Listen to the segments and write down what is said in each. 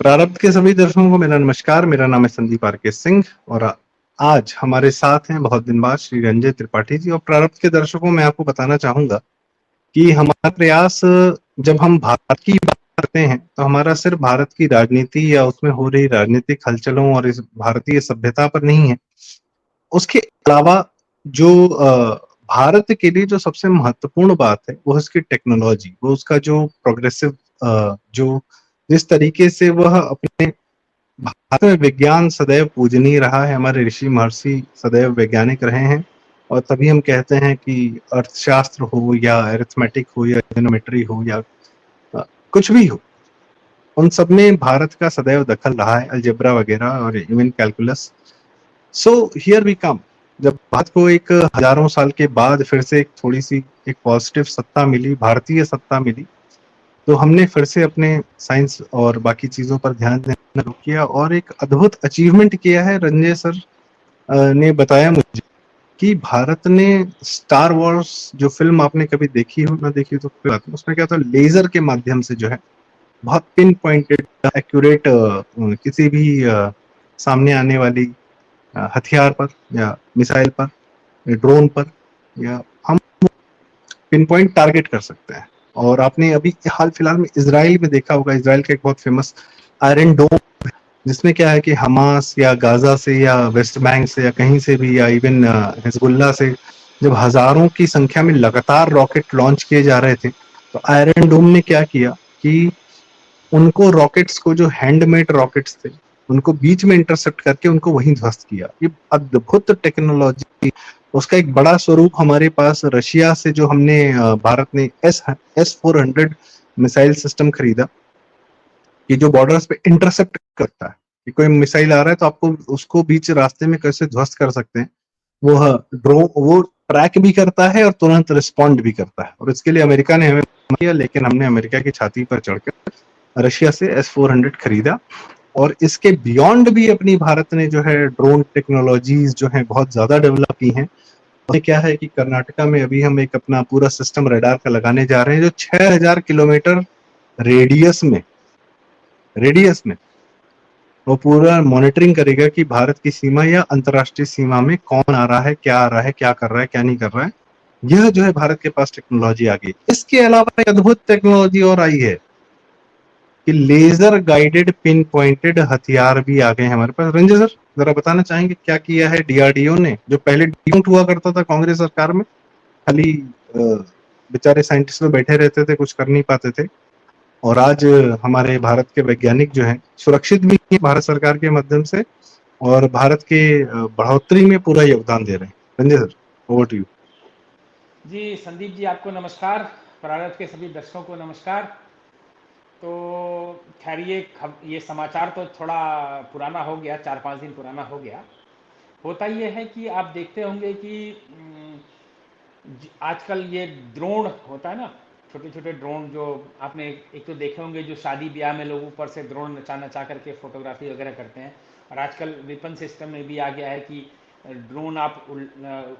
प्रारब्ध के सभी दर्शकों को मेरा नमस्कार। मेरा नाम है संदीप आर.के. सिंह और आज हमारे साथ हैं बहुत दिन बाद श्री रंजय त्रिपाठी जी। और प्रारब्ध के दर्शकों मैं आपको बताना चाहूंगा कि हमारा प्रयास जब हम भारत की बात करते हैं तो हमारा सिर्फ भारत की राजनीति या उसमें हो रही राजनीतिक हलचलों और इस भारतीय सभ्यता पर नहीं है। उसके अलावा जो भारत के लिए जो सबसे महत्वपूर्ण बात है वो इसकी टेक्नोलॉजी, वो उसका जो प्रोग्रेसिव जो जिस तरीके से वह अपने भारत में विज्ञान सदैव पूजनीय रहा है। हमारे ऋषि महर्षि सदैव वैज्ञानिक रहे हैं और तभी हम कहते हैं कि अर्थशास्त्र हो या अरिथमेटिक हो या ज्योमेट्री हो या अ, कुछ भी हो, उन सब में भारत का सदैव दखल रहा है, अलजेब्रा वगैरह और even calculus. So here we come, जब भारत को एक हजारों साल के बाद फिर से एक थोड़ी सी एक पॉजिटिव सत्ता मिली, भारतीय सत्ता मिली, तो हमने फिर से अपने साइंस और बाकी चीजों पर ध्यान देना शुरू किया और एक अद्भुत अचीवमेंट किया है। रंजय सर ने बताया मुझे कि भारत ने स्टार वॉर्स जो फिल्म आपने कभी देखी हो ना देखी हो तो कोई बात नहीं, उसमें क्या था, लेजर के माध्यम से जो है बहुत पिन पॉइंटेड एक्यूरेट किसी भी सामने आने वाली हथियार पर या मिसाइल पर या ड्रोन पर या हम पिन पॉइंट टारगेट कर सकते हैं। और आपने अभी हाल फिलहाल में इसराइल में देखा होगा, इसराइल का एक बहुत फेमस आयरन डोम, जिसमें क्या है कि हमास या गाजा से या वेस्ट बैंक से या कहीं से भी या इवन हिजबुल्ला से जब हजारों की संख्या में लगातार रॉकेट लॉन्च किए जा रहे थे, तो आयरन डोम ने क्या किया कि उनको रॉकेट्स को, जो हैंडमेड रॉकेट्स थे, उनको बीच में इंटरसेप्ट करके उनको वहीं ध्वस्त किया। ये अद्भुत टेक्नोलॉजी, उसका एक बड़ा स्वरूप हमारे पास रशिया से जो हमने भारत ने S-400 मिसाइल सिस्टम खरीदा, कि जो बॉर्डर्स पे इंटरसेप्ट करता है कि कोई मिसाइल आ रहा है तो आपको उसको बीच रास्ते में कैसे ध्वस्त कर सकते हैं। वो ड्रोन वो ट्रैक भी करता है और तुरंत रिस्पॉन्ड भी करता है। और इसके लिए अमेरिका ने हमें किया, लेकिन हमने अमेरिका की छाती पर चढ़कर रशिया से S-400 खरीदा। और इसके बियॉन्ड भी अपनी भारत ने जो है ड्रोन टेक्नोलॉजीज जो है बहुत ज्यादा डेवलप की हैं। और क्या है कि कर्नाटका में अभी हम एक अपना पूरा सिस्टम रडार का लगाने जा रहे हैं जो 6000 किलोमीटर रेडियस में रेडियस में वो पूरा मॉनिटरिंग करेगा कि भारत की सीमा या अंतर्राष्ट्रीय सीमा में कौन आ रहा है, क्या आ रहा है, क्या कर रहा है, क्या नहीं कर रहा है। यह जो है भारत के पास टेक्नोलॉजी आ गई। इसके अलावा एक अद्भुत टेक्नोलॉजी और आई है कि लेजर गाइडेड पिन पॉइंटेड हथियार भी आ गए हमारे पास। रंजय सर जरा बताना चाहेंगे क्या किया है डीआरडीओ ने, जो पहले डिमोट हुआ करता था कांग्रेस सरकार में, खाली बेचारे साइंटिस्ट में बैठे रहते थे, कुछ कर नहीं पाते थे। और आज हमारे भारत के वैज्ञानिक जो हैं सुरक्षित भी हैं भारत सरकार के माध्यम से और भारत के बढ़ोतरी में पूरा योगदान दे रहे हैं। Sanjay sir, over to you. जी संदीप जी, आपको नमस्कार। प्रारंभ के सभी दर्शकों को नमस्कार। तो खैर ये समाचार तो थोड़ा पुराना हो गया, 4-5 दिन पुराना हो गया। होता ये है कि आप देखते होंगे कि आजकल ये ड्रोन होता है ना, छोटे छोटे ड्रोन जो आपने एक तो देखे होंगे, जो शादी ब्याह में लोग ऊपर से ड्रोन नचा नचा करके फोटोग्राफी वगैरह करते हैं। और आजकल वेपन सिस्टम में भी आ गया है कि ड्रोन आप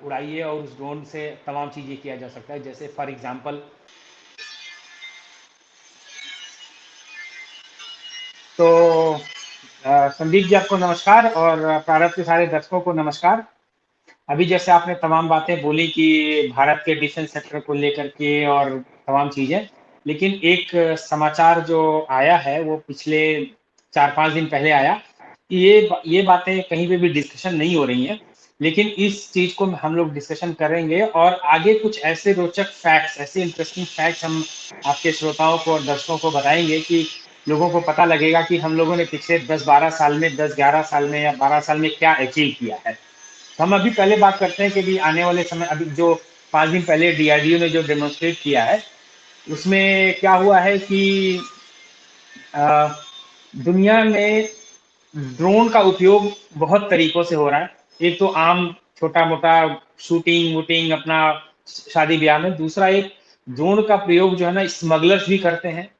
उड़ाइए और उस ड्रोन से तमाम चीज़ें किया जा सकता है। जैसे फॉर एग्जांपल, तो संदीप जी आपको नमस्कार और प्रारंभ के सारे दर्शकों को नमस्कार। अभी जैसे आपने तमाम बातें बोली कि भारत के डिफेंस सेक्टर को लेकर के और तमाम चीज़ें, लेकिन एक समाचार जो आया है वो पिछले 4-5 दिन पहले आया कि ये बातें कहीं पे भी डिस्कशन नहीं हो रही हैं, लेकिन इस चीज़ को हम लोग डिस्कशन करेंगे और आगे कुछ ऐसे रोचक फैक्ट्स, ऐसे इंटरेस्टिंग फैक्ट्स हम आपके श्रोताओं को और दर्शकों को बताएंगे कि लोगों को पता लगेगा कि हम लोगों ने पिछले 10-12 साल में, 10-11 साल में या 12 साल में क्या अचीव किया है। हम अभी पहले बात करते हैं कि भी आने वाले समय, अभी जो 5 दिन पहले डीआरडीओ ने जो डेमोन्स्ट्रेट किया है, उसमें क्या हुआ है कि आ, दुनिया में ड्रोन का उपयोग बहुत तरीकों से हो रहा है। एक तो आम छोटा मोटा शूटिंग वूटिंग अपना शादी ब्याह में, दूसरा एक ड्रोन का प्रयोग जो है ना, स्मगलर्स भी करते हैं।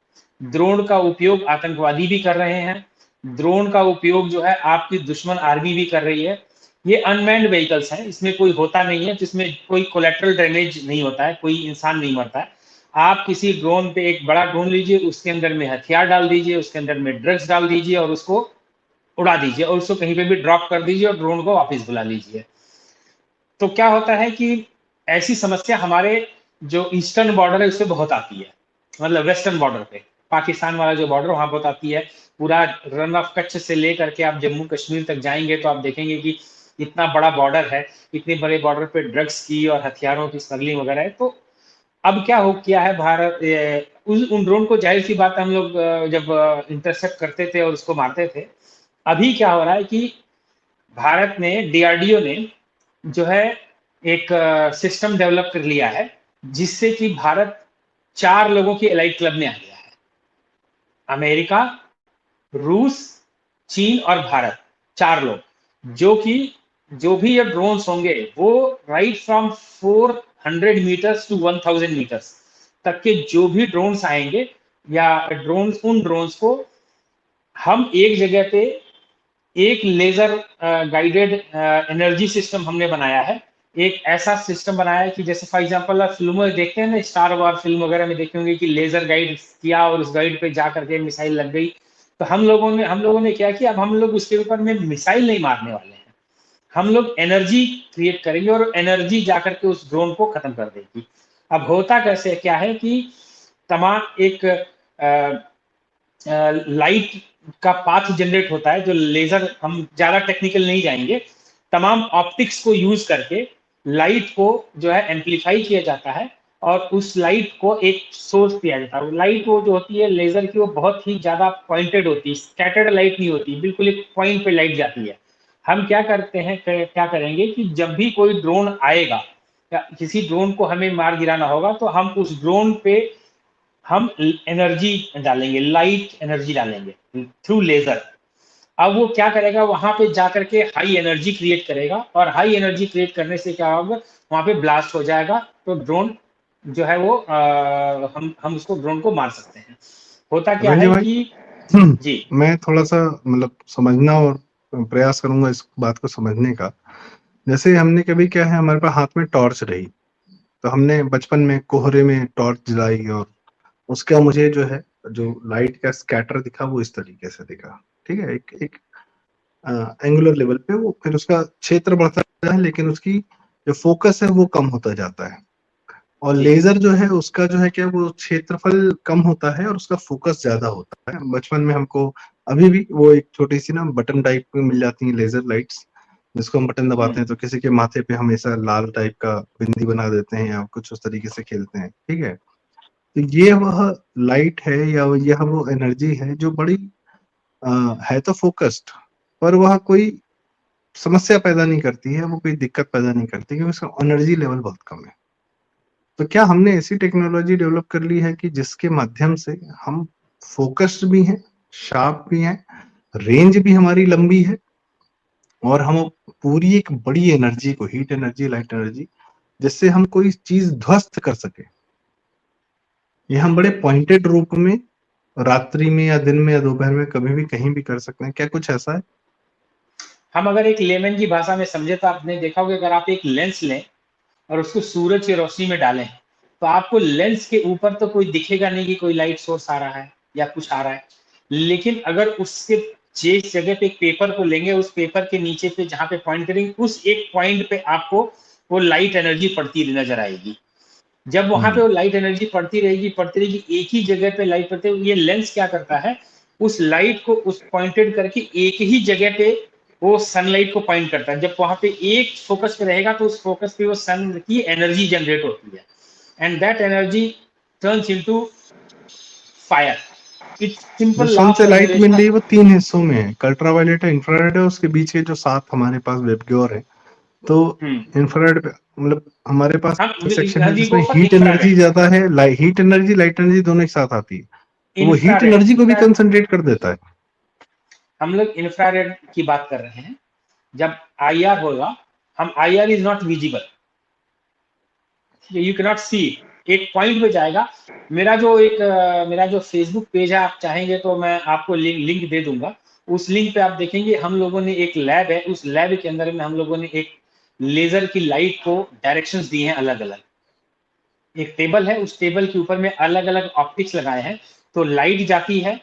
ड्रोन का उपयोग आतंकवादी भी कर रहे हैं। ड्रोन का उपयोग जो है आपकी दुश्मन आर्मी भी कर रही है। ये अनमैन्ड व्हीकल्स हैं, इसमें कोई होता नहीं है, जिसमें कोई कोलेट्रल डैमेज नहीं होता है, कोई इंसान नहीं मरता है। आप किसी ड्रोन पे, एक बड़ा ड्रोन लीजिए, उसके अंदर में हथियार डाल दीजिए, उसके अंदर में ड्रग्स डाल दीजिए और उसको उड़ा दीजिए और उसको कहीं पे भी ड्रॉप कर दीजिए और ड्रोन को वापस बुला लीजिए। तो क्या होता है कि ऐसी समस्या हमारे जो ईस्टर्न बॉर्डर है उससे बहुत आती है, मतलब वेस्टर्न बॉर्डर पे, पाकिस्तान वाला जो बॉर्डर वहां बहुत आती है। पूरा रन ऑफ कच्छ से लेकर के आप जम्मू कश्मीर तक जाएंगे तो आप देखेंगे कि इतना बड़ा बॉर्डर है, इतने बड़े बॉर्डर पे ड्रग्स की और हथियारों की स्मगलिंग वगैरह है। तो अब क्या हो किया है भारत, उन ड्रोन को जाहिर सी बात है हम लोग जब इंटरसेप्ट करते थे और उसको मारते थे। अभी क्या हो रहा है कि भारत ने, डीआरडीओ ने जो है एक सिस्टम डेवलप कर लिया है जिससे कि भारत 4 लोगों की एलाइट क्लब में आ गया है। अमेरिका, रूस, चीन और भारत, 4 लोग, जो कि जो भी ये ड्रोन्स होंगे वो right from 400 metres to 1000 metres तक के जो भी ड्रोन्स आएंगे, या ड्रोन्स, उन ड्रोन्स को हम एक जगह पे एक लेजर गाइडेड एनर्जी सिस्टम हमने बनाया है। एक ऐसा सिस्टम बनाया है कि जैसे फॉर एग्जांपल आप फिल्मों में देखते हैं ना, स्टार वॉर फिल्म वगैरह में देखे होंगे कि लेजर गाइड किया और उस गाइड पे जा करके मिसाइल लग गई। तो हम लोगों ने क्या किया, अब हम लोग उसके ऊपर में मिसाइल नहीं मारने वाले हैं, हम लोग एनर्जी क्रिएट करेंगे और एनर्जी जाकर के उस ड्रोन को खत्म कर देगी। अब होता कैसे क्या है कि तमाम एक लाइट का पाथ जनरेट होता है, जो लेजर, हम ज्यादा टेक्निकल नहीं जाएंगे, तमाम ऑप्टिक्स को यूज करके लाइट को जो है एम्पलीफाई किया जाता है और उस लाइट को एक सोर्स दिया जाता है। लाइट वो जो होती है लेजर की, वो बहुत ही ज्यादा पॉइंटेड होती है, स्कैटर्ड लाइट नहीं होती, बिल्कुल एक पॉइंट पे लाइट जाती है। हम क्या करते हैं, क्या करेंगे कि जब भी कोई ड्रोन आएगा या किसी ड्रोन को हमें मार गिराना होगा तो हम उस ड्रोन पे हम एनर्जी डालेंगे, लाइट एनर्जी डालेंगे थ्रू लेजर। अब वो क्या करेगा, वहां पे जाकर के हाई एनर्जी क्रिएट करेगा और हाई एनर्जी क्रिएट करने से क्या होगा, वहां पे ब्लास्ट हो जाएगा तो ड्रोन जो है वो हम उसको ड्रोन को मार सकते हैं। होता क्या रंजय है भाई, कि जी मैं थोड़ा सा मतलब समझना और प्रयास करूंगा इस बात को समझने का। जैसे हमने कभी क्या है, हमारे पास हाथ में टॉर्च रही, तो हमने बचपन में कोहरे में टॉर्च जलाई और उसका मुझे जो है, जो लाइट का स्कैटर दिखा वो इस तरीके से दिखा। ठीक है, एक एक एंगुलर लेवल पे वो फिर उसका क्षेत्र बढ़ता है लेकिन उसकी जो फोकस है वो कम होता जाता है। और जी लेजर जो है उसका जो है क्या, वो क्षेत्रफल कम होता है और उसका फोकस ज्यादा होता है। बचपन में हमको अभी भी वो एक छोटी सी ना बटन टाइप में मिल जाती है लेजर लाइट्स, जिसको हम बटन दबाते हैं तो किसी के माथे पे हमेशा लाल टाइप का बिंदी बना देते हैं या कुछ उस तरीके से खेलते हैं। ठीक है, तो ये वह लाइट है या यह वो एनर्जी है जो बड़ी है तो फोकस्ड, पर वह कोई समस्या पैदा नहीं करती है, वो कोई दिक्कत पैदा नहीं करती क्योंकि उसका एनर्जी लेवल बहुत कम है। तो क्या हमने ऐसी टेक्नोलॉजी डेवलप कर ली है कि जिसके माध्यम से हम फोकस्ड भी हैं, शार्प भी हैं, रेंज भी हमारी लंबी है और हम पूरी एक बड़ी एनर्जी को, हीट एनर्जी, लाइट एनर्जी, जिससे हम कोई चीज ध्वस्त कर सके, ये हम बड़े पॉइंटेड रूप में रात्रि में या दिन में या दोपहर में कभी भी कहीं भी कर सकते हैं। क्या कुछ ऐसा है? हम अगर एक लेमन की भाषा में समझे तो आपने देखा होगा, अगर आप एक लेंस लें और उसको सूरज की रोशनी में डालें तो आपको लेंस के ऊपर तो कोई दिखेगा नहीं कि कोई लाइट सोर्स आ रहा है या कुछ आ रहा है। लेकिन अगर उसके जिस जगह पे एक पेपर को लेंगे, उस पेपर के नीचे पे जहां पे पॉइंट करेंगे, उस एक पॉइंट पे आपको वो लाइट एनर्जी पड़ती नजर आएगी। जब वहां पे हम्म वो लाइट एनर्जी पड़ती रहेगी, एक ही जगह पे लाइट पड़ती है, ये लेंस क्या करता है, उस लाइट को उस पॉइंटेड करके एक ही जगह पे वो सनलाइट को पॉइंट करता है। जब वहां पे एक फोकस पे रहेगा तो उस फोकस पे वो सन की एनर्जी जनरेट होती है and that energy turns into fire. It's जो सिंपल लॉ सन ऑफ से लाइट मिल कंजर्वेशन। रही है वो तीन हिस्सों में है, अल्ट्रावायलेट है, इंफ्रारेड है, उसके बीच के जो 7 हमारे पास वेबग्योर है। तो हम्म इंफ्रारेड मतलब हमारे पास हम सेक्शन है वी जिसमें go for heat energy infrared. ज्यादा है, हीट एनर्जी, लाइट एनर्जी दोनों एक साथ आती है, तो वो हीट इंफ्रारेड एनर्जी को भी इंफ्रारेड कंसंट्रेट कर देता है। हम लोग इंफ्रारेड की बात कर रहे हैं। जब आई आर होगा, हम I R is not visible, you can not see, एक पॉइंट पे जाएगा। मेरा जो फेसबुक पेज है, आप चाहेंगे तो मैं आपको लिंक दे दूंगा। उस लिंक पे आप देखेंगे हम लोगों ने एक लैब है, उस लैब के अंदर में हम लोगों ने एक लेजर की लाइट को डायरेक्शंस दिए हैं अलग अलग। एक टेबल है, उस टेबल के ऊपर में अलग अलग ऑप्टिक्स लगाए हैं, तो लाइट जाती है,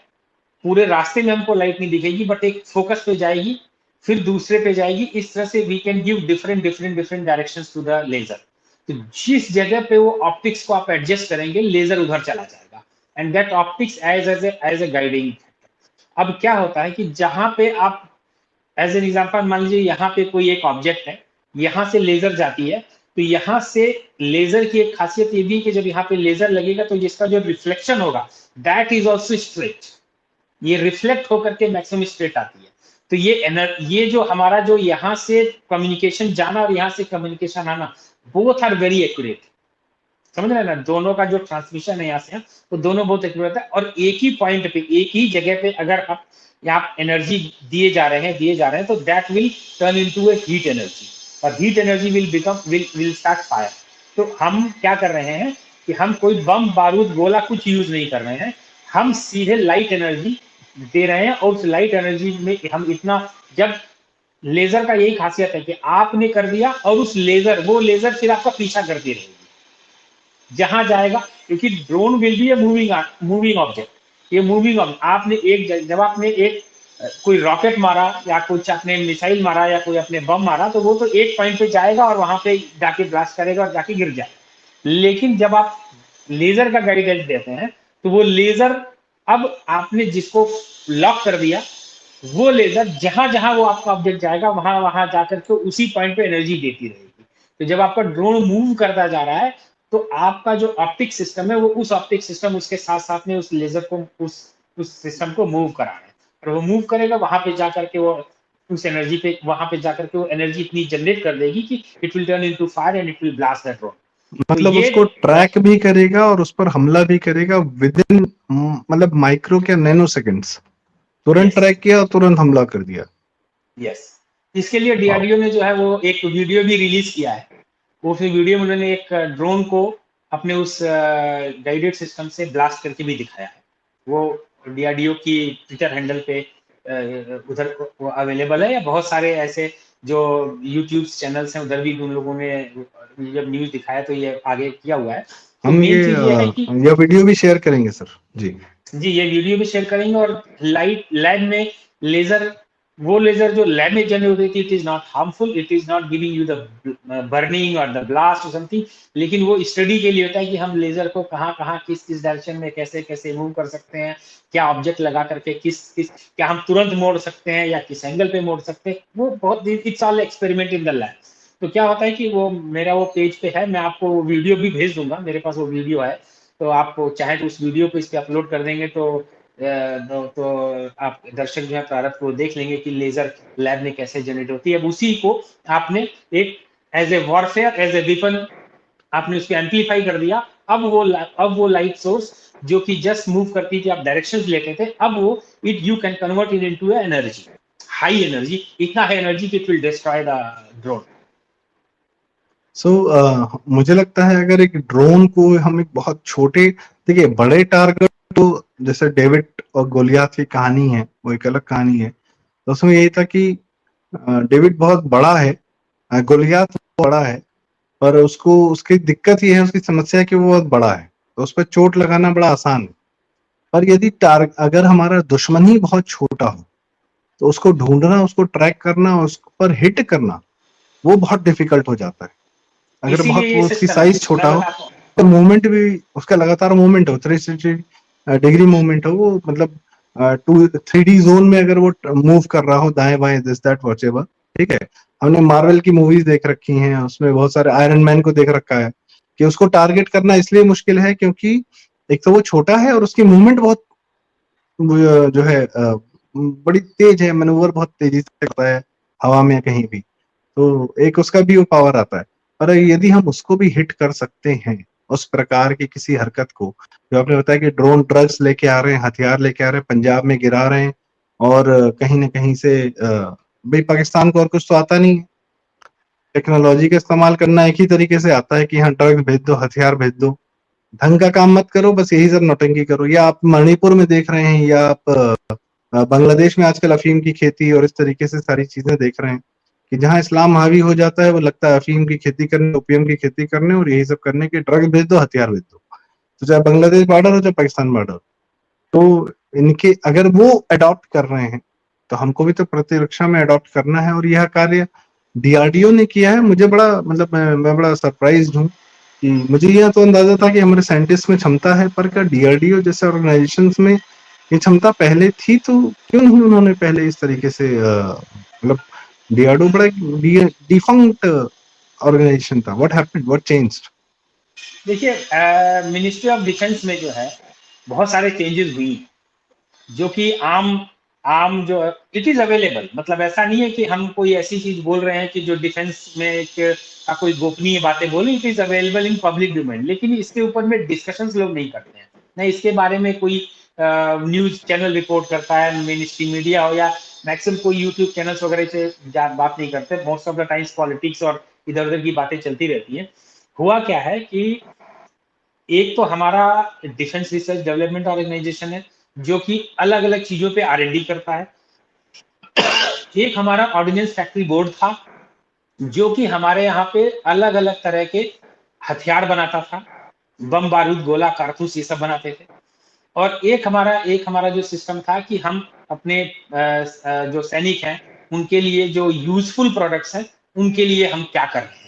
पूरे रास्ते में हमको लाइट नहीं दिखेगी, बट एक फोकस पे जाएगी, फिर दूसरे पे जाएगी, इस तरह से we can give different different different directions to the laser. तो जिस जगह पे वो ऑप्टिक्स को आप एडजस्ट करेंगे, लेजर उधर चला जाएगा, and that optics as a guiding. अब क्या होता है कि जहां पे आप एज एन एग्जाम्पल मान लीजिए यहाँ पे कोई एक ऑब्जेक्ट है, यहाँ से लेजर जाती है, तो यहाँ से लेजर की एक खासियत ये भी कि जब यहाँ पे लेजर लगेगा तो जिसका जो रिफ्लेक्शन होगा दैट इज ऑल्सो स्ट्रेट, ये रिफ्लेक्ट होकर के मैक्सिमम स्ट्रेट आती है। तो ये जो हमारा जो यहाँ से कम्युनिकेशन जाना और यहाँ से कम्युनिकेशन आना, बोथ आर वेरी एक्यूरेट, समझ रहे हैं ना, दोनों का जो ट्रांसमिशन है यहाँ से वो दोनों बहुत एक्यूरेट है, और एक ही पॉइंट पे एक ही जगह पे अगर आप यहाँ एनर्जी दिए जा रहे हैं तो that will turn into a heat energy, और heat energy will start fire. तो हम क्या कर रहे हैं कि हम कोई बम बारूद गोला कुछ यूज नहीं कर रहे हैं, हम सीधे लाइट एनर्जी दे रहे हैं, और उस लाइट एनर्जी में हम इतना, जब लेजर का यही खासियत है कि आपने कर दिया और उस वो लेजर फिर आपका पीछा करती रहेगी जहां जाएगा, क्योंकि drone will be a moving object. ये मूविंग ऑब्जेक्ट आपने जब आपने एक कोई रॉकेट मारा या कुछ अपने मिसाइल मारा या कोई अपने बम मारा, तो वो तो एक पॉइंट पे जाएगा और वहां पे जाके ब्लास्ट करेगा और जाके गिर जाए। लेकिन जब आप लेजर का गाइडेंस देते हैं तो वो लेजर, अब आपने जिसको लॉक कर दिया, वो लेजर जहां जहां वो आपका ऑब्जेक्ट जाएगा वहां वहां जाकर के उसी पॉइंट पे एनर्जी देती रहेगी। तो जब आपका ड्रोन मूव करता जा रहा है तो आपका जो ऑप्टिक सिस्टम है वो उस ऑप्टिक सिस्टम उसके साथ साथ में उस लेजर को उस सिस्टम को मूव करा रहा है, और वो मूव करेगा वहां पे जाकर के वो उस एनर्जी पे वहां पे जाकर के वो एनर्जी इतनी जनरेट कर देगी कि it will turn into fire and it will blast that drone. मतलब ये उसको ट्रैक भी करेगा और उस पर हमला भी करेगा विद इन मतलब माइक्रो क्या नैनो सेकेंड्स, तुरंत यस ट्रैक किया और तुरंत हमला कर दिया। यस, इसके लिए डीआरडीओ ने जो है वो एक वीडियो भी रिलीज किया है। वो फिर वीडियो में उन्होंने एक ड्रोन को अपने उस गाइडेड सिस्टम से ब्लास्ट करके भी दिखाया है। वो डीआरडीओ की ट्विटर हैंडल पे उधर वो अवेलेबल है, या बहुत सारे ऐसे जो यूट्यूब चैनल्स हैं उधर भी उन लोगों ने जब न्यूज दिखाया तो ये आगे किया हुआ है। तो हम मेन चीज ये है कि ये वीडियो भी शेयर करेंगे सर जी। जी ये वीडियो भी शेयर करेंगे, और लाइट लैब में लेजर, वो लेजर जो लैब में जनरेट होती है, it is not harmful, it is not giving you the burning और द ब्लास्ट और समथिंग, लेकिन वो स्टडी के लिए होता है कि हम लेजर को कहाँ कहाँ किस किस डायरेक्शन में कैसे कैसे मूव कर सकते हैं, क्या ऑब्जेक्ट लगा करके किस किस क्या हम तुरंत मोड़ सकते हैं या किस एंगल पे मोड़ सकते हैं, वो बहुत it's all experiment in the lab. तो क्या होता है कि वो मेरा वो पेज पे है, मैं आपको वीडियो भी भेज दूंगा, मेरे पास वो वीडियो है, तो आप चाहे तो उस वीडियो को इस पे अपलोड कर देंगे तो आप दर्शक जो है प्रारंभ को देख लेंगे कि लेजर लैब में कैसे जनरेट होती है। अब उसी को आपने एक as a warfare as a weapon आपने उसको एम्पलीफाई कर दिया। अब वो लाइट सोर्स जो कि जस्ट मूव करती थी, आप डायरेक्शंस लेते थे, अब वो you can convert it into energy, high energy, इतना हाई एनर्जी कि it will destroy the drone. मुझे लगता है अगर एक ड्रोन को हम एक बहुत छोटे, देखिए बड़े टारगेट तो जैसे डेविड और गोलियात की कहानी है वो एक अलग कहानी है, तो उसमें यही था कि डेविड बहुत बड़ा है, गोलियात बड़ा है, पर उसको उसकी दिक्कत ये है, उसकी समस्या है कि वो बहुत बड़ा है, तो उस पर चोट लगाना बड़ा आसान है। पर यदि अगर हमारा दुश्मन ही बहुत छोटा हो तो उसको ढूंढना, उसको ट्रैक करना, उस पर हिट करना वो बहुत डिफिकल्ट हो जाता है। अगर इसीलिए बहुत ये वो उसकी सिस्टम है, साइज मैं छोटा हो बताता हूँ। तो मूवमेंट भी उसका लगातार मूवमेंट हो, 360 डिग्री मूवमेंट हो, वो मतलब 3D जोन में अगर वो मूव कर रहा हो दाएं बाएं दिस दैट व्हाटएवर, ठीक है। हमने मार्वल की मूवीज देख रखी हैं, उसमें बहुत सारे आयरन मैन को देख रखा है कि उसको टारगेट करना इसलिए मुश्किल है क्योंकि एक तो वो छोटा है और उसकी मूवमेंट बहुत जो है बड़ी तेज है, मैनूवर बहुत तेजी से करता है हवा में कहीं भी, तो एक उसका भी वो पावर आता है। पर यदि हम उसको भी हिट कर सकते हैं, उस प्रकार की किसी हरकत को, जो आपने बताया कि ड्रोन ड्रग्स लेके आ रहे हैं, हथियार लेके आ रहे हैं, पंजाब में गिरा रहे हैं, और कहीं ना कहीं से भाई पाकिस्तान को और कुछ तो आता नहीं है, टेक्नोलॉजी का इस्तेमाल करना एक ही तरीके से आता है कि हाँ ड्रग्स भेज दो, हथियार भेज दो, ढंग का काम मत करो, बस यही सब नौटंकी करो। या आप मणिपुर में देख रहे हैं, या आप बांग्लादेश में आजकल अफीम की खेती और इस तरीके से सारी चीजें देख रहे हैं कि जहाँ इस्लाम हावी हो जाता है वो लगता है अफीम की खेती करने, ओपियम की खेती करने और यही सब करने के, ड्रग भेज दो, हथियार भेज दो, तो चाहे बांग्लादेश बॉर्डर हो चाहे पाकिस्तान बॉर्डर। तो इनके अगर वो अडॉप्ट कर रहे हैं तो हमको भी तो प्रतिरक्षा में अडॉप्ट करना है, और यह कार्य डीआरडीओ ने किया है। मुझे बड़ा मतलब मैं बड़ा सरप्राइज्ड हूँ कि मुझे यह तो अंदाजा था कि हमारे साइंटिस्ट में क्षमता है, पर क्या डीआरडीओ जैसे ऑर्गेनाइजेशंस में ये क्षमता पहले थी, तो क्यों नहीं उन्होंने पहले इस तरीके से मतलब डीआरडीओ बड़ा डिफंक्ट ऑर्गेनाइजेशन था। What happened, what changed? देखिए, मिनिस्ट्री ऑफ डिफेंस में जो है बहुत सारे चेंजेस हुई, जो कि आम आम जो इट इज अवेलेबल, मतलब ऐसा नहीं है कि हम कोई ऐसी चीज बोल रहे हैं कि जो डिफेंस में का कोई गोपनीय बातें बोले, it is available in public domain, लेकिन इसके ऊपर में डिस्कशंस लोग नहीं करते हैं, नहीं इसके बारे में कोई न्यूज चैनल रिपोर्ट करता है, मिनिस्ट्री मीडिया हो या मैक्सिमम कोई यूट्यूब चैनल्स वगैरह से बात नहीं करते। Most of the times politics और इधर उधर की बातें चलती रहती है। हुआ क्या है कि एक तो हमारा डिफेंस रिसर्च डेवलपमेंट ऑर्गेनाइजेशन है, जो कि अलग अलग चीजों पे आर&डी करता है। एक हमारा ऑर्डिनेंस फैक्ट्री बोर्ड था, जो कि हमारे यहाँ पे अलग अलग तरह के हथियार बनाता था, बम बारूद गोला कारतूस ये सब बनाते थे। और एक हमारा जो सिस्टम था कि हम अपने जो सैनिक हैं उनके लिए जो यूजफुल प्रोडक्ट्स हैं उनके लिए हम क्या कर रहे हैं।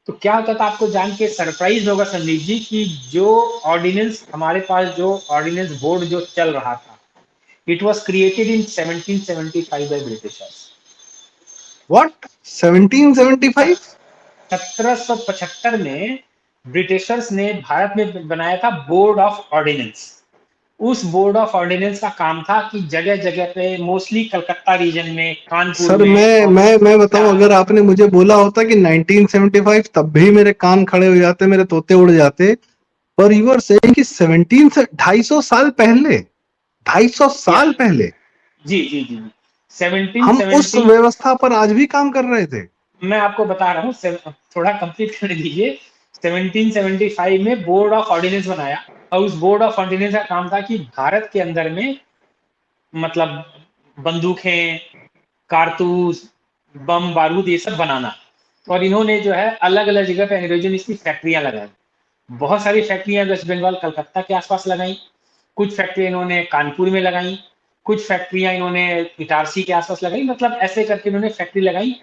तो क्या होता था, आपको जान के सरप्राइज होगा संदीप जी, कि जो ऑर्डिनेंस हमारे पास, जो ऑर्डिनेंस बोर्ड जो चल रहा था, it was created in 1775 by Britishers. What, 1775? 1775 में ब्रिटिशर्स ने भारत में बनाया था बोर्ड ऑफ ऑर्डिनेंस। उस बोर्ड ऑफ ऑर्डिनेंस का काम था कि जगह जगह पे, मोस्टली कलकत्ता रीजन में, कानपुर सर में मैं और मैं मैं बताऊं, अगर आपने मुझे बोला होता कि 1975, तब भी मेरे कान खड़े हो जाते, मेरे तोते उड़ जाते। पर यू आर सेइंग कि 17 से 250 साल पहले, 250 या साल पहले जी जी जी जी हम उस 1770। व्यवस्था पर आज भी काम कर रहे थे। मैं आपको बता रहा हूँ, थोड़ा कंप्लीट कर दीजिए। 1775 में बोर्ड ऑफ ऑर्डिनेंस बनाया, और उस बोर्ड ऑफ ऑर्डिनेंस का काम था कि भारत के अंदर में, मतलब बंदूकें, कारतूस, बम बारूद ये सब बनाना। और इन्होंने जो है अलग अलग जगह पे अंग्रेजों ने इसकी फैक्ट्रियां लगाई। बहुत सारी फैक्ट्रियां वेस्ट बंगाल कलकत्ता के आसपास लगाई, कुछ फैक्ट्रियां इन्होंने कानपुर में लगाई, कुछ फैक्ट्रियां इन्होंने इटारसी के आसपास लगाई, मतलब ऐसे करके इन्होंने फैक्ट्री लगाई।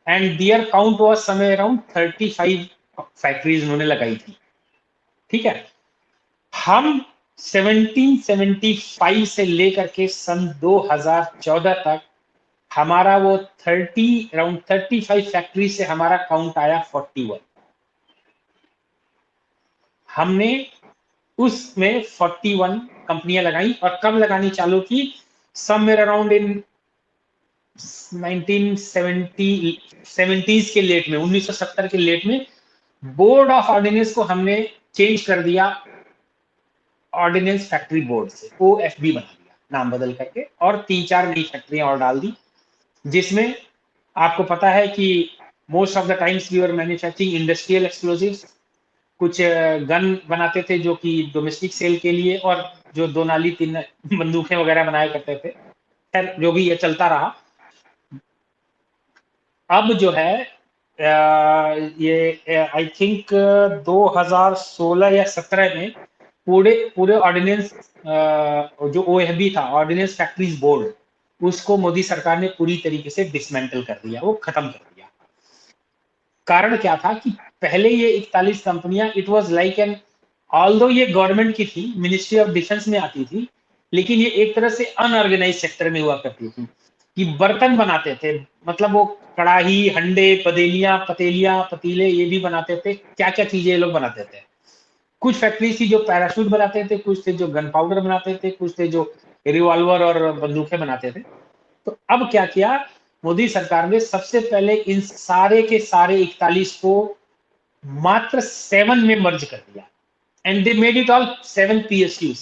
And their count was somewhere around 35 factories इन्होंने लगाई थी। ठीक है, हम 1775 से लेकर के सन 2014 तक हमारा वो 35 फैक्ट्री से हमारा काउंट आया 41। हमने उसमें 41 कंपनियां लगाई, और कब लगानी चालू की, समवेयर अराउंड इन 1970 के लेट में, 1970 के लेट में बोर्ड ऑफ ऑर्डिनेंस को हमने चेंज कर दिया, ऑर्डिनेंस फैक्ट्री बोर्ड से ओएफबी बना दिया नाम बदल करके, और 3-4 नई फैक्ट्रियां और डाल दी, जिसमें आपको पता है कि most of the times we are manufacturing industrial explosives. कुछ गन बनाते थे जो कि डोमेस्टिक सेल के लिए, और जो 2 नाली 3 बंदूकें वगैरह बनाया करते थे। खैर जो भी ये चलता रहा। अब जो है ये आई थिंक 2016 या 17 में पूरे पूरे ऑर्डिनेंस, जो ओएफबी था, ऑर्डिनेंस फैक्ट्रीज बोर्ड, उसको मोदी सरकार ने पूरी तरीके से डिसमेंटल कर दिया, वो खत्म कर दिया। कारण क्या था कि पहले ये 41 कंपनियां, it was like an, although ये गवर्नमेंट की थी, मिनिस्ट्री ऑफ डिफेंस में आती थी, लेकिन ये एक तरह से अनऑर्गेनाइज सेक्टर में हुआ करती थी, कि बर्तन बनाते थे, मतलब वो कढ़ाई, हंडे, पदेलियां, पतेलियां, पतीले, ये भी बनाते थे, क्या क्या चीजें ये लोग बनाते थे। कुछ फैक्ट्री थी जो पैराशूट बनाते थे, कुछ थे जो गन पाउडर बनाते थे, कुछ थे जो रिवॉल्वर और बंदूकें बनाते थे। तो अब क्या किया मोदी सरकार ने, सबसे पहले इन सारे के सारे 41 को मात्र 7 में मर्ज कर दिया, and they made it all 7 PSUs.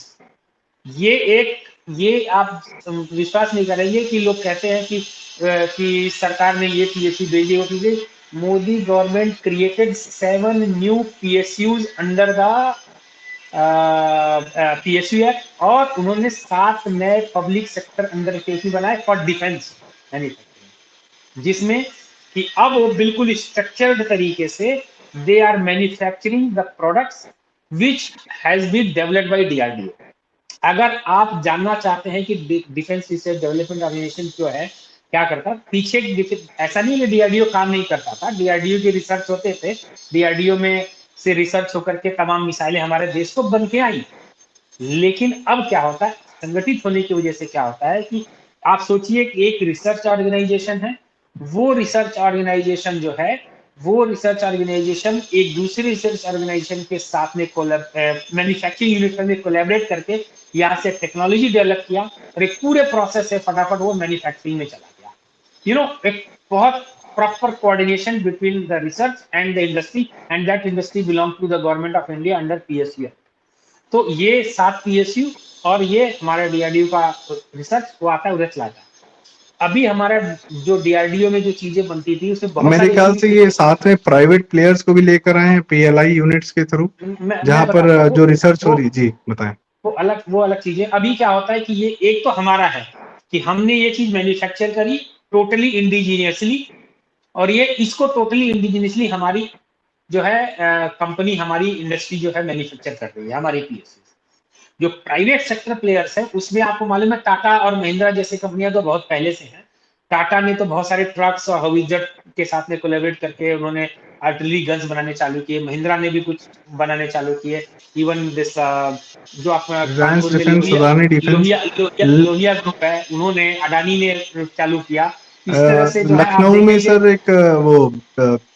ये एक, ये आप विश्वास नहीं करेंगे कि लोग कहते हैं कि सरकार ने ये पीएसयू भेजे, वो भेजे। Modi government created 7 new PSUs under the PSU act, और उन्होंने 7 नए पब्लिक सेक्टर अंडरटेकिंग बनाए फॉर डिफेंस मैन्युफैक्चरिंग, जिसमें कि अब वो बिल्कुल स्ट्रक्चर्ड तरीके से they are manufacturing the products which has been developed by DRDO. अगर आप जानना चाहते हैं कि डिफेंस रिसर्च डेवलपमेंट ऑर्गेनाइजेशन जो है क्या करता, पीछे ऐसा नहीं है डीआरडीओ काम नहीं करता था, डीआरडीओ के रिसर्च होते थे, डीआरडीओ में से रिसर्च होकर के तमाम मिसाइलें हमारे देश को बन के आई। लेकिन अब क्या होता है, संगठित होने की वजह से क्या होता है कि आप सोचिए कि एक रिसर्च ऑर्गेनाइजेशन है, वो रिसर्च ऑर्गेनाइजेशन जो है, वो रिसर्च ऑर्गेनाइजेशन एक दूसरे रिसर्च ऑर्गेनाइजेशन के साथ में मैन्युफैक्चरिंग यूनिट में कोलैबोरेट करके यहाँ से टेक्नोलॉजी डेवलप किया और एक पूरे प्रोसेस से फटाफट वो मैन्युफैक्चरिंग में चला गया। यू नो, एक बहुत proper coordination between the research and the industry, and that industry belongs to the government of India under PSU। तो ये 7 पीएसयू और ये हमारा डीआरडीओ का रिसर्च वो आता है उधर चलाता है। अभी हमारा जो डीआरडीओ में जो चीजें बनती थी उसमें बहुत मेरे सारी ख्याल से ये साथ में प्राइवेट प्लेयर्स को भी लेकर आए हैं पीएलआई यूनिट्स के थ्रू, मैं जहां पर बताता हूँ जो रिसर्च हो वो रही। जी बताएं। वो अलग चीजें। अभी क्या होता है कि ये एक तो हमारा है कि हमने ये चीज मैन्युफैक्चर करी टोटली इंडिजीनियसली, और ये इसको टोटली इंडिजीनियसली हमारी जो है कंपनी, हमारी इंडस्ट्री जो है मैन्युफैक्चर कर रही है हमारी पीएसयू। जो प्राइवेट सेक्टर प्लेयर्स है उसमें आपको मालूम है टाटा और महिंद्रा जैसी कंपनियां तो बहुत पहले से हैं। टाटा ने तो बहुत सारे ट्रक्स और हवाईजट के साथ में कोलैबोरेट करके उन्होंने आर्टिलरी गन्स बनाने चालू किए, महिंद्रा ने भी कुछ बनाने चालू किए। इवन दिस जो अपना रिलायंस कानपुर में defence, Lohia Adani defence, Lohia Lohia Lohia group है, उन्होंने, अडानी ने चालू किया। इस तरह से जो है आप लखनऊ में देखेंगे। सर एक वो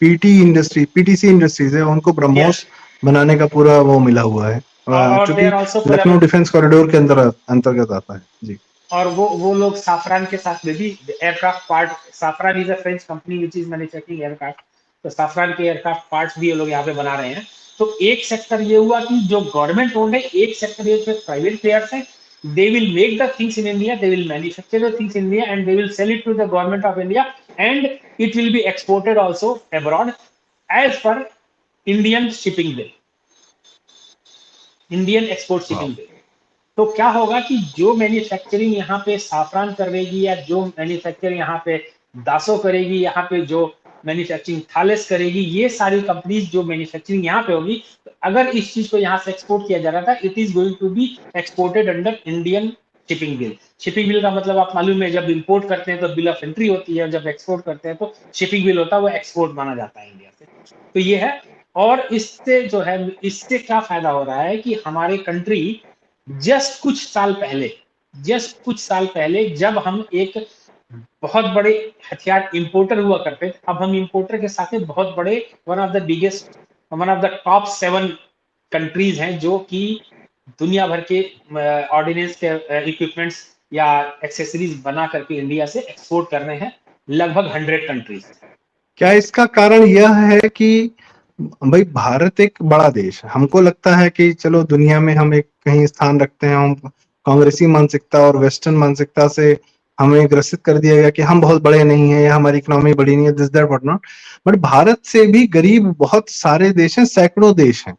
पीटीसी इंडस्ट्रीज है, उनको यस, ब्रह्मोस बनाने का पूरा वो मिला हुआ है, और दे चूंकि are also Lucknow defence corridor के अंदर अंतर्गत आता है। जी। और वो लोग साफरान के साथ में भी aircraft part, Safran is a French company which is manufacturing aircraft, तो साफरान के एयरक्राफ्ट पार्ट्स भी ये लोग यहाँ पे बना रहे हैं। तो एक सेक्टर ये हुआ कि जो गवर्नमेंट ओन्ड है, एक सेक्टर ये प्राइवेट प्लेयर्स है। They will make the things in India, they will manufacture the things in India and they will sell it to the government of India, and it will be exported also abroad as per Indian shipping bill, Indian export shipping bill. तो क्या होगा कि जो manufacturing यहाँ पे Safran करेगी, या जो मैन्युफैक्चरिंग यहाँ पे दासो करेगी, यहाँ पे जो मैन्युफैक्चरिंग थालेस करेगी, ये सारी कंपनीज जो मैन्युफैक्चरिंग यहाँ पे होगी, तो अगर इस चीज को यहाँ से एक्सपोर्ट किया जा रहा था, it is going to be exported under Indian shipping bill. Shipping bill का मतलब आप मालूम है, जब इंपोर्ट करते हैं तो बिल ऑफ एंट्री होती है, जब एक्सपोर्ट करते हैं तो शिपिंग बिल होता है, वो एक्सपोर्ट माना जाता है इंडिया से। तो ये है। और इससे जो है, इससे क्या फायदा हो रहा है कि हमारे कंट्री जस्ट कुछ साल पहले जब हम एक बहुत बड़े हथियार इंपोर्टर हुआ करते थे, अब हम इंपोर्टर के साथ में बहुत बड़े, one of the biggest, one of the top 7 countries हैं जो कि दुनिया भर के ऑर्डिनेंस के इक्विपमेंट्स या एक्सेसरीज बना करके इंडिया से एक्सपोर्ट कर रहे हैं, लगभग 100 कंट्रीज। क्या इसका कारण यह है कि भाई भारत एक बड़ा देश है, हमको लगता है कि चलो दुनिया में हम एक कहीं स्थान रखते हैं, हम कांग्रेसी मानसिकता और वेस्टर्न मानसिकता से हमें ग्रसित कर दिया गया कि हम बहुत बड़े नहीं है या हमारी इकोनॉमी बड़ी नहीं है, this that what not. But Bharat से भी गरीब बहुत सारे देश हैं, सैकड़ों देश हैं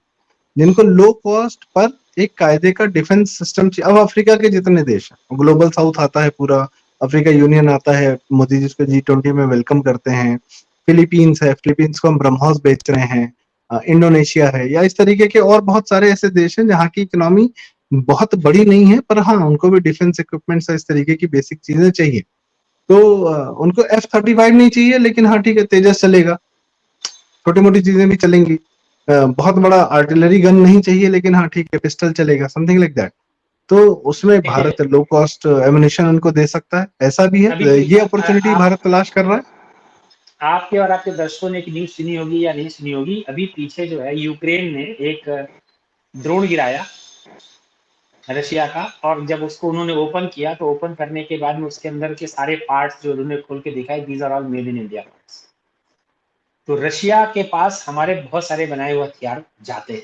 जिनको लो कॉस्ट पर एक कायदे का डिफेंस सिस्टम चाहिए। अब अफ्रीका के जितने देश हैं, ग्लोबल साउथ आता है, पूरा अफ्रीका यूनियन आता है, मोदी जी उसको G20 में वेलकम करते हैं। फिलीपींस है, फिलीपींस को हम ब्रह्मोस बेच रहे हैं। इंडोनेशिया है, या इस तरीके के और बहुत सारे ऐसे देश हैं जहाँ की इकोनॉमी बहुत बड़ी नहीं है, पर हाँ उनको भी डिफेंस इक्विपमेंट्स इस तरीके की बेसिक चीजें चाहिए। तो उनको F-35 नहीं चाहिए, लेकिन हाँ ठीक है, तेजस चलेगा, छोटी मोटी चीजें भी चलेंगी। बहुत बड़ा आर्टिलरी गन नहीं चाहिए, लेकिन हाँ ठीक है, पिस्टल चलेगा, समथिंग लाइक दैट। तो उसमें देखिए, भारत लो कॉस्ट एमुनिशन उनको दे सकता है, ऐसा भी अभी है। ये अपॉर्चुनिटी भारत तलाश कर रहा है। आपके और आपके दर्शकों ने एक न्यूज सुनी होगी या नहीं सुनी होगी, अभी पीछे जो है यूक्रेन ने एक ड्रोन गिराया रशिया का, और जब उसको उन्होंने ओपन किया तो ओपन करने के बाद में उसके अंदर के सारे पार्ट्स जो उन्होंने खोल के दिखाए, these are all made in India parts. तो रशिया के पास हमारे बहुत सारे बनाए हुए हथियार जाते हैं।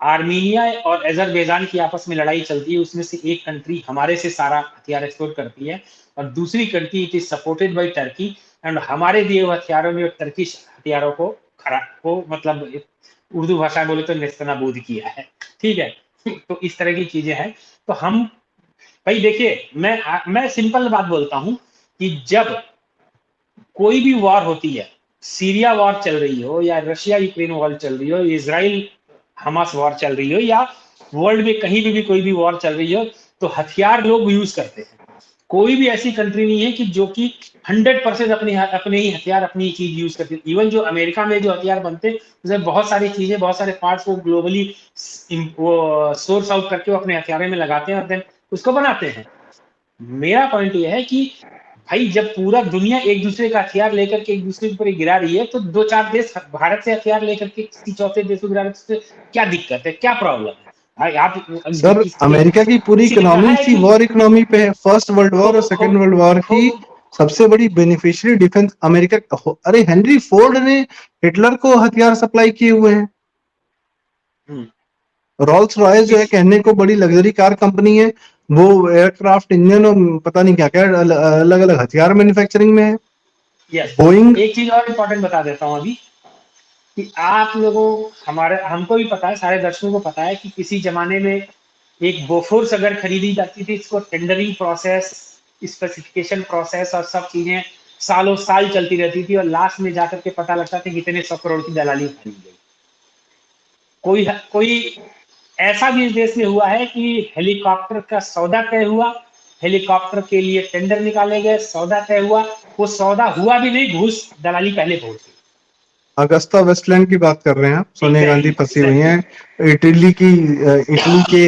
आर्मीनिया और अजरबैजान की आपस में लड़ाई चलती है, उसमें से एक कंट्री हमारे से सारा हथियार एक्सपोर्ट करती है, और दूसरी country it is supported by Turkey, and हमारे दिए हुए हथियारों में टर्किश हथियारों को खरा को मतलब उर्दू भाषा में बोले तो नेस्तनाबूद किया है। ठीक है। तो इस तरह की चीजें हैं। तो हम, भाई देखिए, मैं सिंपल बात बोलता हूं कि जब कोई भी वॉर होती है, सीरिया वॉर चल रही हो या रशिया यूक्रेन वॉर चल रही हो, इजराइल हमास वॉर चल रही हो, या वर्ल्ड में कहीं भी कोई भी वॉर चल रही हो, तो हथियार लोग यूज करते हैं। कोई भी ऐसी कंट्री नहीं है कि जो कि 100% अपने ही हथियार अपनी चीज यूज करती है। इवन जो अमेरिका में जो हथियार बनते हैं उसमें बहुत सारी चीजें, बहुत सारे पार्ट्स वो ग्लोबली वो सोर्स आउट करके वो अपने हथियारों में लगाते हैं और देन उसको बनाते हैं। मेरा पॉइंट ये है कि भाई जब पूरा दुनिया एक दूसरे का हथियार लेकर के एक दूसरे के ऊपर गिरा रही है, तो दो चार देश भारत से हथियार लेकर के किसी चौथे देश को गिरा रहे हैं, तो क्या दिक्कत है, क्या प्रॉब्लम है? भाई आप सर अमेरिका की पूरी किसी ने कहा इकोनॉमी है इसी कि वॉर इकोनॉमी पे है। फर्स्ट वर्ल्ड हो वॉर और हो सेकेंड वर्ल्ड वॉर हो की सबसे बड़ी बेनिफिशियरी डिफेंस अमेरिका। अरे हेनरी फोर्ड ने हिटलर को हथियार सप्लाई किए हुए हैं। रोल्स रॉयस जो है इस कहने को बड़ी लग्जरी कार कंपनी है, वो एयरक्राफ्ट इंजन और पता नहीं क्या क्या अलग अलग हथियार मैन्युफैक्चरिंग में है। Yes, Boeing. एक चीज और इम्पोर्टेंट बता देता हूँ अभी, कि आप लोगों, हमारे हमको भी पता है, सारे दर्शकों को पता है कि किसी जमाने में एक बोफोर्स अगर खरीदी जाती थी, इसको टेंडरिंग प्रोसेस, स्पेसिफिकेशन प्रोसेस और सब चीजें सालों साल चलती रहती थी, और लास्ट में जाकर के पता लगता था कि इतने 100 करोड़ की दलाली खरीद गई। कोई कोई ऐसा भी इस देश में हुआ है कि हेलीकॉप्टर का सौदा तय हुआ, हेलीकॉप्टर के लिए टेंडर निकाले गए, सौदा तय हुआ, वो सौदा हुआ भी नहीं, घूस दलाली पहले पहुंच गई। अगस्ता वेस्टलैंड की बात कर रहे हैं आप? सोनिया गांधी एग्जैक्टली फंसी हुई एग्जैक्टली। हैं इटली के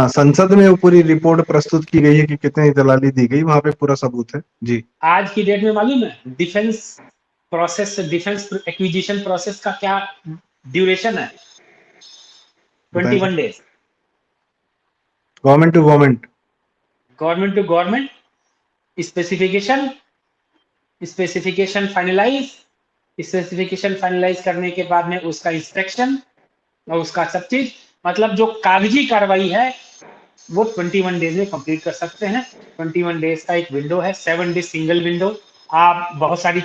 संसद में वो पूरी रिपोर्ट प्रस्तुत की गई है कि कितनी दलाली दी गई, वहां पे पूरा सबूत है जी। आज की डेट में मालूम है defence process, defence acquisition process का क्या ड्यूरेशन है? बताएं sir. 21 days। Government to government. Government to government, specification, specification finalise, specification finalise करने के बाद में उसका इंस्पेक्शन और उसका सब चीज, मतलब जो कागजी कार्रवाई है वो 21 डेज में कंप्लीट कर सकते हैं। 21 डेज का एक विंडो है, 7 डे सिंगल विंडो। आप बहुत सारी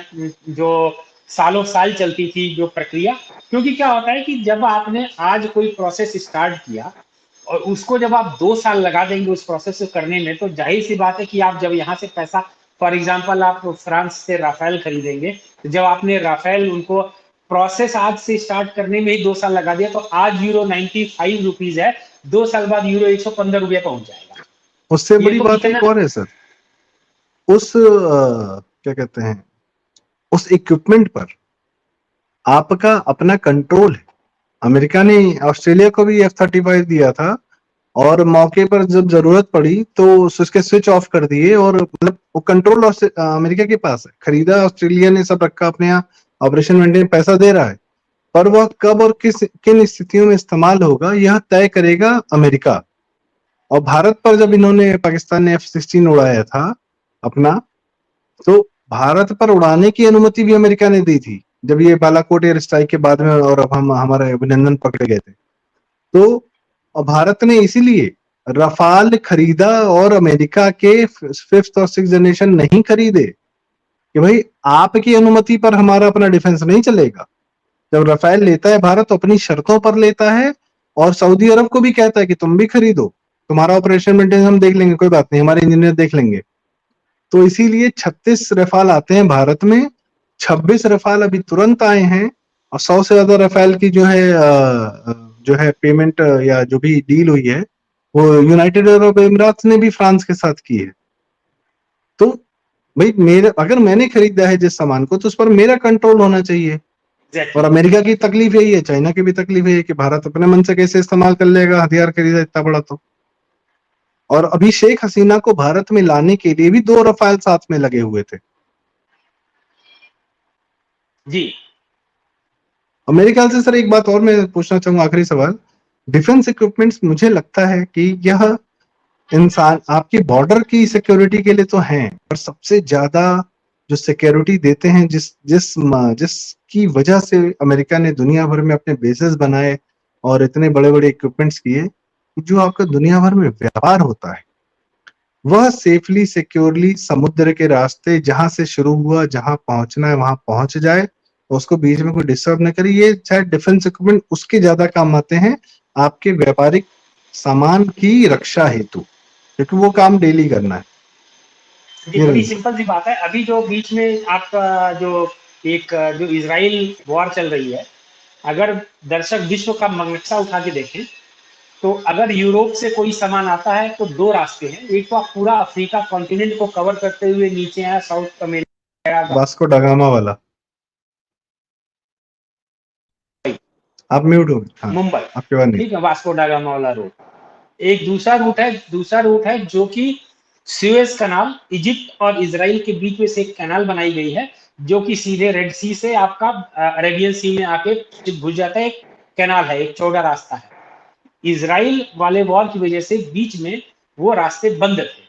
जो सालों साल चलती थी जो प्रक्रिया, क्योंकि क्या होता है कि जब आपने आज कोई प्रोसेस स्टार्ट किया और उसको जब आप 2 साल लगा देंगे उस प्रोसेस को करने में, तो जाहिर सी बात है कि आप जब यहाँ से पैसा, फॉर एग्जाम्पल आप फ्रांस से राफेल खरीदेंगे, तो जब आपने राफेल उनको प्रोसेस आज से स्टार्ट करने में ही 2 साल लगा दिया, तो आज यूरो 95 रुपीज है, 2 साल बाद यूरो 115 रुपये पहुंच जाएगा। उससे ये बड़ी तो बात इतना, एक और है सर, उस क्या कहते हैं, उस इक्विपमेंट पर आपका अपना कंट्रोल है। अमेरिका ने ऑस्ट्रेलिया को भी F-35 दिया था, और मौके पर जब जरूरत पड़ी तो उसके स्विच ऑफ कर दिए, और मतलब वो कंट्रोल अमेरिका के पास है। खरीदा ऑस्ट्रेलिया ने, सब रखा अपने यहाँ, ऑपरेशन मेंटेन पैसा दे रहा है, पर वह कब और किन स्थितियों में इस्तेमाल होगा यह तय करेगा अमेरिका। और भारत पर जब इन्होंने, पाकिस्तान ने F-16 उड़ाया था अपना, तो भारत पर उड़ाने की अनुमति भी अमेरिका ने दी थी, जब ये बालाकोट एयर स्ट्राइक के बाद में और अब हम हमारे अभिनंदन पकड़े गए थे। तो भारत ने इसीलिए रफाल खरीदा और अमेरिका के 5th और 6th जनरेशन नहीं खरीदे, कि भाई आपकी अनुमति पर हमारा अपना डिफेंस नहीं चलेगा। जब रफाल लेता है भारत तो अपनी शर्तों पर लेता है, और सऊदी अरब को भी कहता है कि तुम भी खरीदो, तुम्हारा ऑपरेशन मेंटेनेंस हम देख लेंगे, कोई बात नहीं, हमारे इंजीनियर देख लेंगे। तो इसीलिए 36 रफाल आते हैं भारत में, 26 रफाल अभी तुरंत आए हैं, और 100 से ज्यादा रफाल की जो है पेमेंट या जो भी डील हुई है, वो यूनाइटेड अरब अमीरात ने भी फ्रांस के साथ की है। तो भाई मेरे, अगर मैंने खरीदा है जिस सामान को, तो उस पर मेरा कंट्रोल होना चाहिए। और एग्जैक्टली। अमेरिका की तकलीफ यही है, चाइना की भी तकलीफ है कि भारत अपने मन से कैसे इस्तेमाल कर लेगा, हथियार खरीदा इतना बड़ा तो। और अभी शेख हसीना को भारत में लाने के लिए भी 2 रफाल साथ में लगे हुए थे। जी और मेरे ख्याल से सर एक बात और मैं पूछना चाहूंगा, आखिरी सवाल। डिफेंस इक्विपमेंट्स मुझे लगता है कि यह इंसान आपकी बॉर्डर की सिक्योरिटी के लिए तो हैं, पर सबसे ज्यादा जो सिक्योरिटी देते हैं, जिसकी वजह से अमेरिका ने दुनिया भर में अपने बेसेस बनाए और इतने बड़े बड़े इक्विपमेंट्स किए, जो आपका दुनिया भर में व्यापार होता है, वह सेफली सिक्योरली समुद्र के रास्ते जहां से शुरू हुआ, जहां पहुंचना है वहां पहुंच जाए, उसको बीच में कोई डिस्टर्ब न करे। ये शायद डिफेंस इक्विपमेंट उसके ज्यादा काम आते हैं, आपके व्यापारिक सामान की रक्षा हेतु, क्योंकि वो काम डेली करना है। जी, ये बड़ी रंजीत। सिंपल सी बात है। अभी जो बीच में आपका जो इज़राइल वॉर चल रही है, अगर दर्शक विश्व का नक्शा उठा के देखें, तो अगर यूरोप से कोई सामान आता है तो 2 रास्ते हैं। एक तो आप पूरा अफ्रीका कॉन्टिनेंट को कवर करते हुए नीचे आया साउथ अमेरिका, वास्को डा गामा वाला। आप म्यूट हो गए। हाँ, मुंबई, आपके बाद नहीं। ठीक है, वास्को डा गामा वाला रूट। एक दूसरा रूट है जो कि सुएज कनाल, इजिप्ट और इजराइल के बीच में से एक कैनाल बनाई गई है, जो कि सीधे रेड सी से आपका अरेबियन सी में आके घुस जाता है। एक कैनाल है, एक चौड़ा रास्ता है। इजराइल वाले वॉर की वजह से बीच में वो रास्ते बंद थे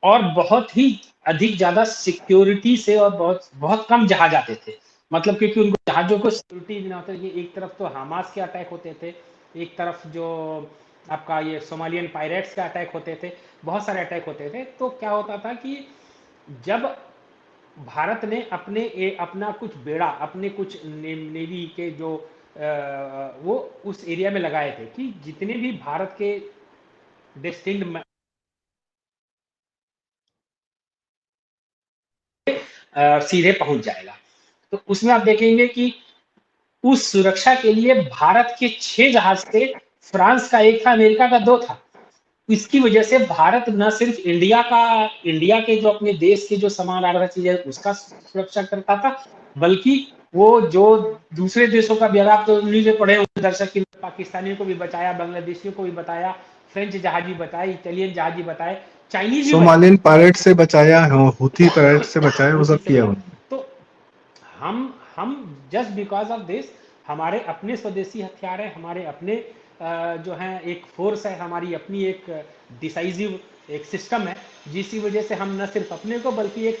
और बहुत ही अधिक ज्यादा सिक्योरिटी से, और बहुत बहुत कम जहाज आते थे। मतलब क्योंकि उनको जहाजों को सिक्योरिटी देना होता है कि एक तरफ तो हमास के अटैक होते थे, एक तरफ जो आपका ये सोमालियन पायरेट्स का अटैक होते थे, बहुत सारे अटैक होते थे। तो क्या होता था कि जब भारत ने अपना कुछ बेड़ा, अपने कुछ नेवी के जो वो उस एरिया में लगाए थे कि जितने भी भारत के डिस्टिंक्ट सीधे पहुंच जाएगा। तो उसमें आप देखेंगे कि उस सुरक्षा के लिए भारत के 6 जहाज थे, फ्रांस का 1 था, अमेरिका का 2 था। इसकी वजह से भारत न सिर्फ इंडिया के जो अपने देश के जो सामान आ रहा था चीजें उसका सुरक्षा करता था, बल्कि वो जो दूसरे देशों का भी, अगर आप तो न्यूज में पढ़े होंगे दर्शक की, पाकिस्तानियों को भी बचाया, बांग्लादेशियों को भी बताया, फ्रेंच जहाज भी बताए, इटालियन जहाज भी बताए, चाइनीज भी बचाए, सोमालियन पायरेट से बचाया, हुथी पायरेट से बचाया, वो उसी सब से किया बचाया। उन्होंने। तो हम जस्ट बिकॉज ऑफ दिस, हमारे अपने स्वदेशी हथियार है, हमारे अपने जो है एक फोर्स है, हमारी अपनी एक डिसाइसिव एक सिस्टम है, जिसकी वजह से हम न सिर्फ अपने को बल्कि एक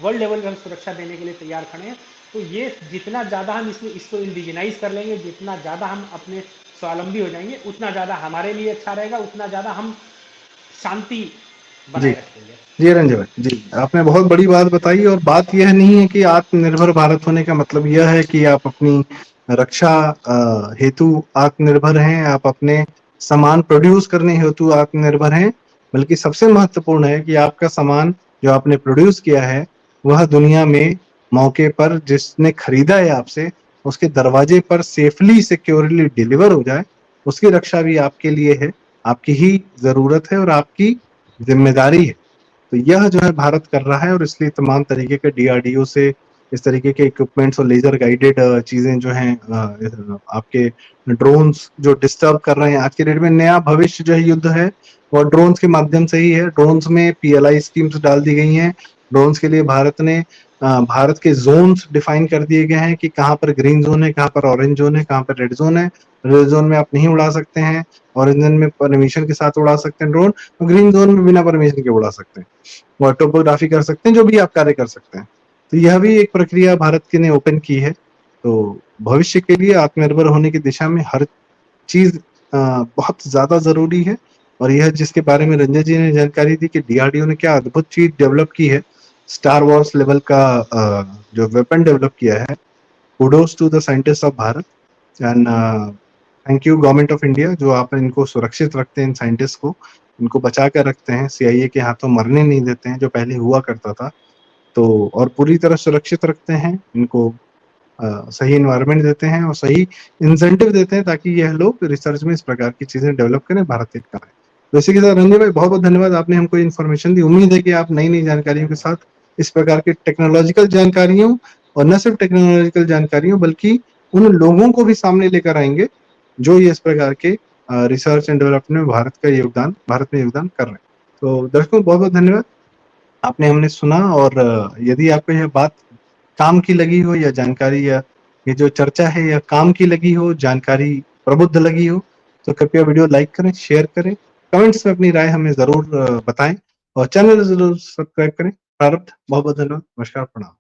वर्ल्ड लेवल पर हम सुरक्षा देने के लिए तैयार खड़े हैं। तो ये जितना ज़्यादा हम इसको इंडिजिनाइज कर लेंगे, जितना ज़्यादा हम अपने स्वावलंबी हो जाएंगे, उतना ज़्यादा हमारे लिए अच्छा रहेगा, उतना ज़्यादा हम शांति जी। बनाए रखेंगे। जी रंजय भाई, जी आपने बहुत बड़ी बात बताई। और बात यह नहीं है कि आत्मनिर्भर भारत होने का मतलब यह है कि आप अपनी रक्षा हेतु आत्मनिर्भर हैं, आप अपने सामान प्रोड्यूस करने हेतु आत्मनिर्भर हैं, बल्कि सबसे महत्वपूर्ण है कि आपका सामान जो आपने प्रोड्यूस किया है वह दुनिया में मौके पर जिसने खरीदा है आपसे, उसके दरवाजे पर सेफली सिक्योरली डिलीवर हो जाए, उसकी रक्षा भी आपके लिए है, आपकी ही जरूरत है और आपकी जिम्मेदारी है। तो यह जो है भारत कर रहा है, और इसलिए तमाम तरीके के डीआरडीओ से इस तरीके के इक्विपमेंट्स और लेजर गाइडेड चीजें जो हैं, आपके ड्रोन्स जो डिस्टर्ब कर रहे हैं। आज के डेट में नया भविष्य जो है युद्ध है वो ड्रोन्स के माध्यम से ही है। ड्रोन्स में पीएलआई स्कीम्स डाल दी गई हैं। ड्रोन्स के लिए भारत ने भारत के जोन्स डिफाइन कर दिए गए हैं कि कहाँ पर ग्रीन जोन है, कहाँ पर ऑरेंज जोन है, कहाँ पर रेड जोन है। रेड जोन में आप नहीं उड़ा सकते हैं, ऑरेंज जोन में परमिशन के साथ उड़ा सकते हैं ड्रोन, ग्रीन जोन में बिना परमिशन के उड़ा सकते हैं, और टोपोग्राफी कर सकते हैं, जो भी आप कार्य कर सकते हैं। तो यह भी एक प्रक्रिया भारत के ने ओपन की है। तो भविष्य के लिए आत्मनिर्भर होने की दिशा में हर चीज बहुत ज्यादा जरूरी है। और यह जिसके बारे में रंजन जी ने जानकारी दी कि डीआरडीओ ने क्या अद्भुत चीज डेवलप की है, स्टार वॉर्स लेवल का जो वेपन डेवलप किया है, kudos to the scientist of Bharat. And thank you government of India, जो आप इनको सुरक्षित रखते हैं, इन साइंटिस्ट को इनको बचा कर रखते हैं, सीआईए के हाथों मरने नहीं देते हैं जो पहले हुआ करता था। तो और पूरी तरह सुरक्षित रखते हैं इनको, सही इन्वायरमेंट देते हैं और सही इंसेंटिव देते हैं ताकि यह लोग रिसर्च में इस प्रकार की चीजें डेवलप करें, भारत हित करें। तो इसी के साथ रंजन भाई बहुत बहुत धन्यवाद, आपने हमको इन्फॉर्मेशन दी। उम्मीद है कि आप नई नई जानकारियों के साथ इस प्रकार की टेक्नोलॉजिकल जानकारियों, और न सिर्फ टेक्नोलॉजिकल जानकारियों बल्कि उन लोगों को भी सामने लेकर आएंगे जो ये इस प्रकार के रिसर्च एंड डेवलपमेंट में भारत में योगदान कर रहे हैं। तो दर्शकों बहुत बहुत धन्यवाद, आपने हमने सुना। और यदि आपको यह बात काम की लगी हो, या जानकारी, या ये जो चर्चा है यह काम की लगी हो, जानकारी प्रबुद्ध लगी हो, तो कृपया वीडियो लाइक करें, शेयर करें, कमेंट्स में अपनी राय हमें जरूर बताएं, और चैनल जरूर सब्सक्राइब करें। प्रारब्ध, बहुत बहुत धन्यवाद, नमस्कार, प्रणाम।